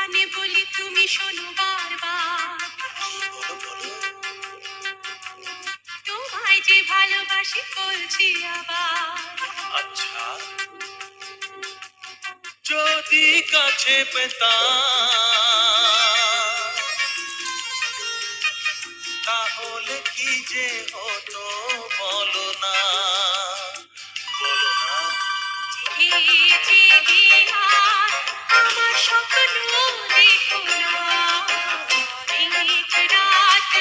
কানে বলি তুমি শোনো বারবার, তোমায় যে ভালোবাসি বলছি আবার। আচ্ছা, যদি কাছে পেতাম তাহলে কি যে হতো বলো না, বলো না। জেগে জেগে আর আমার স্বপ্ন দেখো না, অনেক রাত